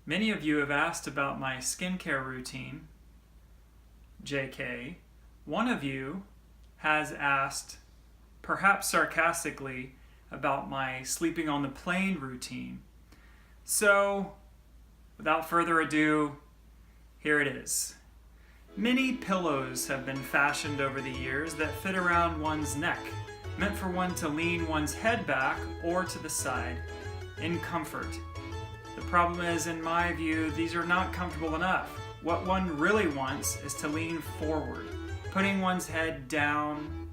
Many of you have asked about my skincare routine, JK. One of you has asked, perhaps sarcastically, about my sleeping on the plane routine. So, without further ado, here it is. Many pillows have been fashioned over the years that fit around one's neck, meant for one to lean one's head back or to the side in comfort. The problem is, in my view, these are not comfortable enough. What one really wants is to lean forward, putting one's head down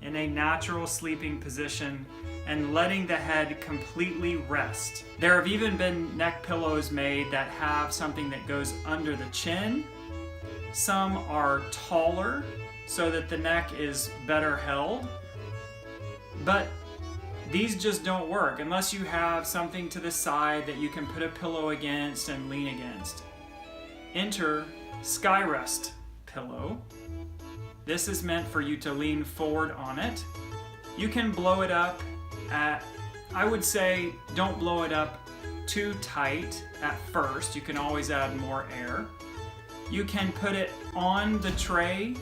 in a natural sleeping position and letting the head completely rest. There have even been neck pillows made that have something that goes under the chin. Some are taller so that the neck is better held, but these just don't work unless you have something to the side that you can put a pillow against and lean against. Enter Skyrest pillow. This is meant for you to lean forward on it. You can blow it up I would say don't blow it up too tight at first. You can always add more air. You can put it on the tray.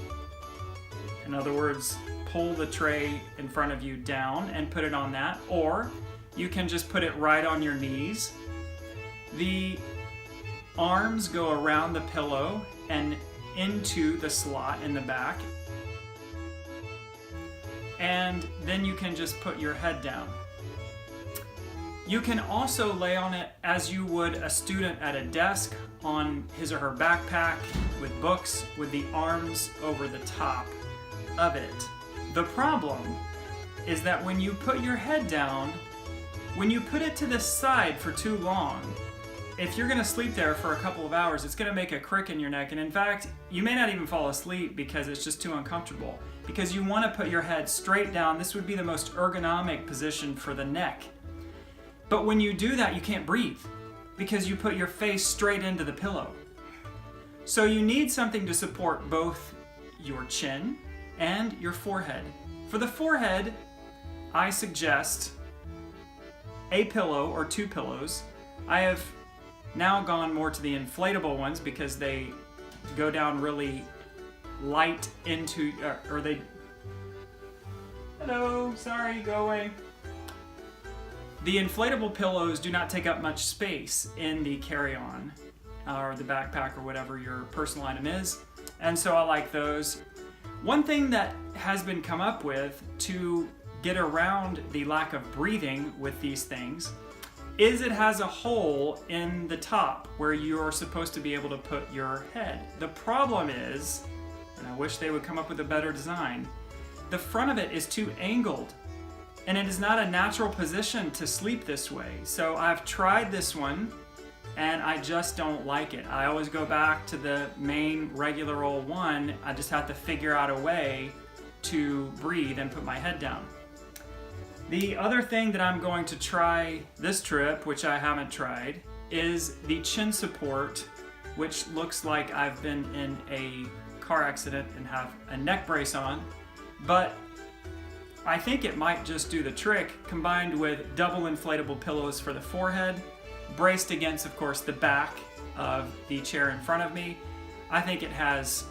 In other words, pull the tray in front of you down and put it on that, or you can just put it right on your knees. The arms go around the pillow and into the slot in the back, and then you can just put your head down. You can also lay on it as you would a student at a desk on his or her backpack with books, with the arms over the top of it. The problem is that when you put your head down, when you put it to the side for too long, if you're going to sleep there for a couple of hours, it's going to make a crick in your neck. And in fact, you may not even fall asleep because it's just too uncomfortable. Because you want to put your head straight down. This would be the most ergonomic position for the neck. But when you do that, you can't breathe because you put your face straight into the pillow. So you need something to support both your chin and your forehead. For the forehead, I suggest a pillow or two pillows. I have now gone more to the inflatable ones because they go down really light into, hello, sorry, go away. The inflatable pillows do not take up much space in the carry-on or the backpack or whatever your personal item is, and so I like those. One thing that has been come up with to get around the lack of breathing with these things is it has a hole in the top where you're supposed to be able to put your head. The problem is, and I wish they would come up with a better design, the front of it is too angled and it is not a natural position to sleep this way. So I've tried this one and I just don't like it. I always go back to the main regular old one. I just have to figure out a way to breathe and put my head down. The other thing that I'm going to try this trip, which I haven't tried, is the chin support, which looks like I've been in a car accident and have a neck brace on, but I think it might just do the trick, combined with double inflatable pillows for the forehead, braced against, of course, the back of the chair in front of me. I think it has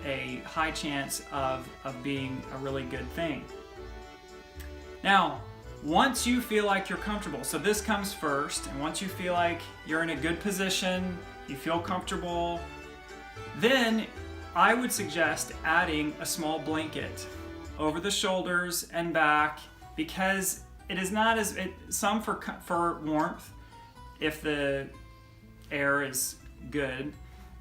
a high chance of being a really good thing. Now, once you feel like you're comfortable, so this comes first, and once you feel like you're in a good position, you feel comfortable, then I would suggest adding a small blanket over the shoulders and back, because it is not as, some for warmth if the air is good,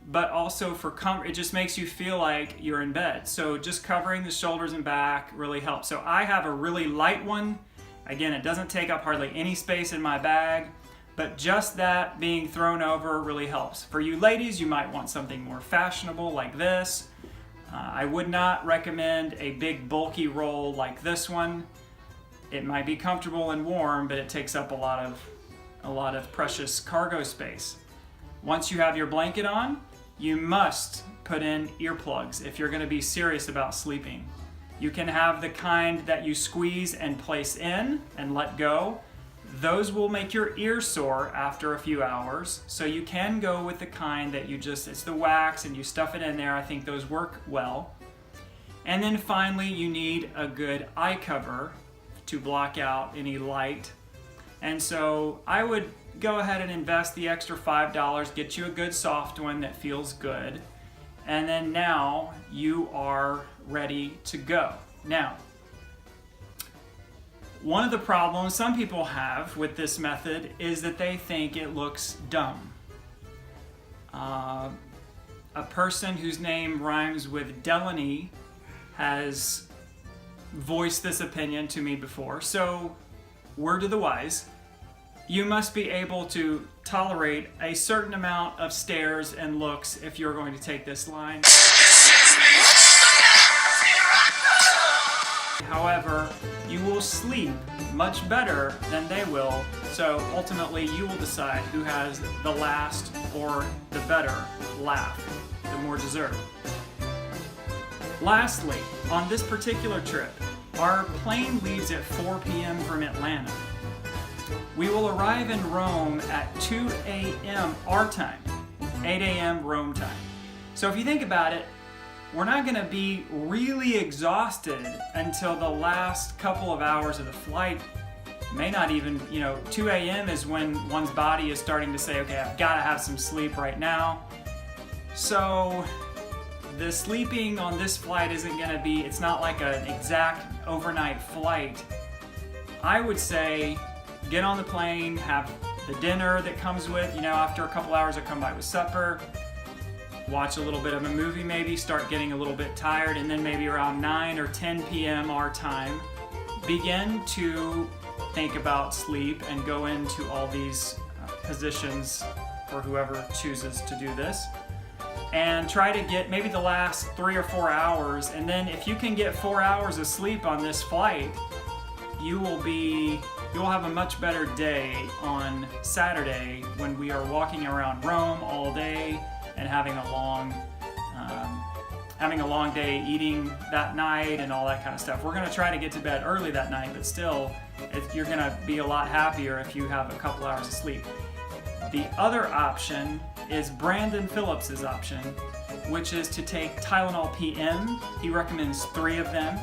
but also for comfort. It just makes you feel like you're in bed. So just covering the shoulders and back really helps. So I have a really light one. Again, it doesn't take up hardly any space in my bag, but just that being thrown over really helps. For you ladies, you might want something more fashionable like this. I would not recommend a big bulky roll like this one. It might be comfortable and warm, but it takes up a lot of precious cargo space. Once you have your blanket on, you must put in earplugs if you're going to be serious about sleeping. You can have the kind that you squeeze and place in and let go. Those will make your ears sore after a few hours, so you can go with the kind that it's the wax and you stuff it in there. I think those work well. And then finally, you need a good eye cover to block out any light. And so I would go ahead and invest the extra $5, get you a good soft one that feels good, and then now you are ready to go. Now, one of the problems some people have with this method is that they think it looks dumb. A person whose name rhymes with Delaney has voiced this opinion to me before. So, word to the wise, you must be able to tolerate a certain amount of stares and looks if you're going to take this line. However, you will sleep much better than they will, so ultimately you will decide who has the last or the better laugh, the more deserved. Lastly, on this particular trip, our plane leaves at 4 p.m. from Atlanta. We will arrive in Rome at 2 a.m. our time, 8 a.m. Rome time. So if you think about it, we're not going to be really exhausted until the last couple of hours of the flight. May not even, 2 a.m. is when one's body is starting to say, okay, I've got to have some sleep right now. So the sleeping on this flight isn't going to be, it's not like an exact overnight flight. I would say get on the plane, have the dinner that comes with, after a couple hours I come by with supper, watch a little bit of a movie maybe, start getting a little bit tired, and then maybe around 9 or 10 p.m. our time, begin to think about sleep and go into all these positions for whoever chooses to do this. And try to get maybe the last 3 or 4 hours, and then if you can get 4 hours of sleep on this flight, you'll have a much better day on Saturday when we are walking around Rome all day and having a long day eating that night and all that kind of stuff. We're going to try to get to bed early that night, but still, you're going to be a lot happier if you have a couple hours of sleep. The other option is Brandon Phillips' option, which is to take Tylenol PM. He recommends 3 of them.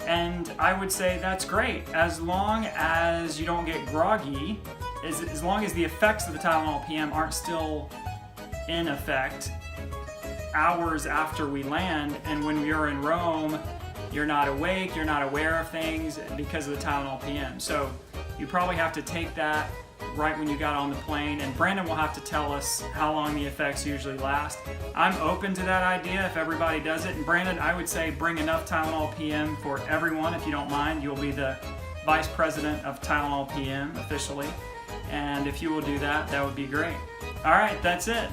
And I would say that's great, as long as you don't get groggy, as long as the effects of the Tylenol PM aren't still in effect hours after we land, and when you're in Rome, you're not awake, you're not aware of things because of the Tylenol PM. So you probably have to take that right when you got on the plane, and Brandon will have to tell us how long the effects usually last. I'm open to that idea if everybody does it, and Brandon, I would say bring enough Tylenol PM for everyone if you don't mind. You'll be the vice president of Tylenol PM officially, and if you will do that, that would be great. All right, that's it.